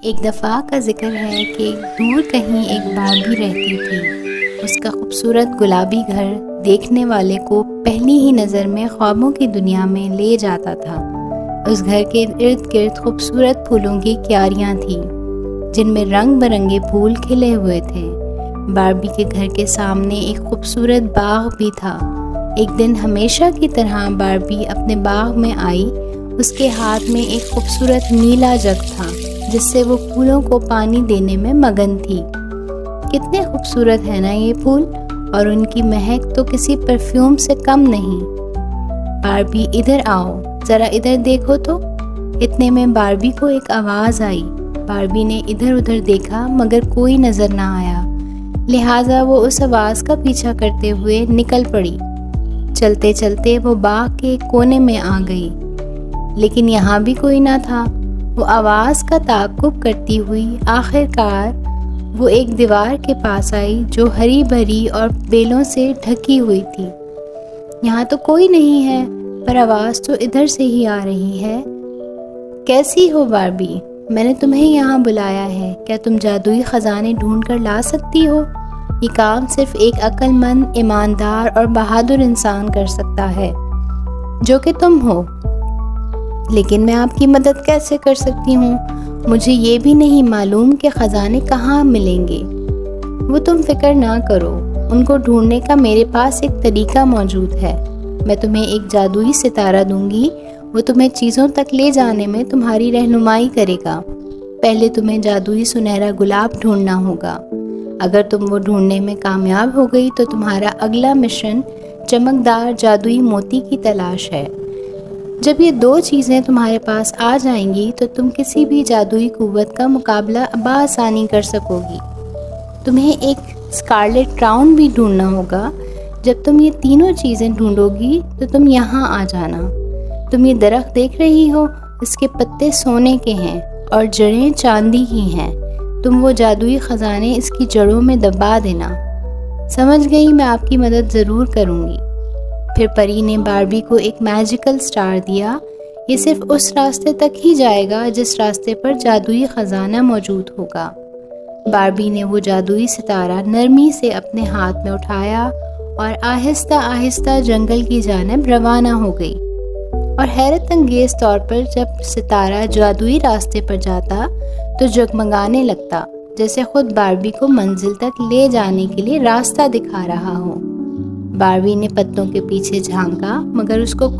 ایک دفعہ کا ذکر ہے کہ دور کہیں ایک باربی رہتی تھی۔ اس کا خوبصورت گلابی گھر دیکھنے والے کو پہلی ہی نظر میں خوابوں کی دنیا میں لے جاتا تھا۔ اس گھر کے ارد گرد خوبصورت پھولوں کی کیاریاں تھیں جن میں رنگ برنگے پھول کھلے ہوئے تھے۔ باربی کے گھر کے سامنے ایک خوبصورت باغ بھی تھا۔ ایک دن ہمیشہ کی طرح باربی اپنے باغ میں آئی۔ اس کے ہاتھ میں ایک خوبصورت نیلا جگ تھا جس سے وہ پھولوں کو پانی دینے میں مگن تھی۔ کتنے خوبصورت ہیں نا یہ پھول، اور ان کی مہک تو کسی پرفیوم سے کم نہیں۔ باربی ادھر آؤ، ذرا ادھر دیکھو تو۔ اتنے میں باربی کو ایک آواز آئی۔ باربی نے ادھر ادھر دیکھا مگر کوئی نظر نہ آیا، لہٰذا وہ اس آواز کا پیچھا کرتے ہوئے نکل پڑی۔ چلتے چلتے وہ باغ کے کونے میں آ گئی، لیکن یہاں بھی کوئی نہ تھا۔ وہ آواز کا تعاقب کرتی ہوئی آخر کار وہ ایک دیوار کے پاس آئی جو ہری بھری اور بیلوں سے ڈھکی ہوئی تھی۔ یہاں تو کوئی نہیں ہے، پر آواز تو ادھر سے ہی آ رہی ہے۔ کیسی ہو باربی؟ میں نے تمہیں یہاں بلایا ہے، کیا تم جادوئی خزانے ڈھونڈ کر لا سکتی ہو؟ یہ کام صرف ایک عقل مند، ایماندار اور بہادر انسان کر سکتا ہے، جو کہ تم ہو۔ لیکن میں آپ کی مدد کیسے کر سکتی ہوں؟ مجھے یہ بھی نہیں معلوم کہ خزانے کہاں ملیں گے۔ وہ تم فکر نہ کرو، ان کو ڈھونڈنے کا میرے پاس ایک طریقہ موجود ہے۔ میں تمہیں ایک جادوئی ستارہ دوں گی، وہ تمہیں چیزوں تک لے جانے میں تمہاری رہنمائی کرے گا۔ پہلے تمہیں جادوئی سنہرا گلاب ڈھونڈنا ہوگا۔ اگر تم وہ ڈھونڈنے میں کامیاب ہو گئی تو تمہارا اگلا مشن چمکدار جادوئی موتی کی تلاش ہے۔ جب یہ دو چیزیں تمہارے پاس آ جائیں گی تو تم کسی بھی جادوئی قوت کا مقابلہ بآسانی کر سکو گی۔ تمہیں ایک اسکارلیٹ کراؤن بھی ڈھونڈنا ہوگا۔ جب تم یہ تینوں چیزیں ڈھونڈو گی تو تم یہاں آ جانا۔ تم یہ درخت دیکھ رہی ہو، اس کے پتے سونے کے ہیں اور جڑیں چاندی کی ہیں۔ تم وہ جادوئی خزانے اس کی جڑوں میں دبا دینا۔ سمجھ گئی؟ میں آپ کی مدد ضرور کروں گی۔ پھر پری نے باربی کو ایک میجیکل سٹار دیا۔ یہ صرف اس راستے تک ہی جائے گا جس راستے پر جادوئی خزانہ موجود ہوگا۔ باربی نے وہ جادوئی ستارہ نرمی سے اپنے ہاتھ میں اٹھایا اور آہستہ آہستہ جنگل کی جانب روانہ ہو گئی۔ اور حیرت انگیز طور پر جب ستارہ جادوئی راستے پر جاتا تو جگمگانے لگتا، جیسے خود باربی کو منزل تک لے جانے کے لیے راستہ دکھا رہا ہو۔ باربی نے پتوں کے پیچھے جھانکا مگر اس کو کچھ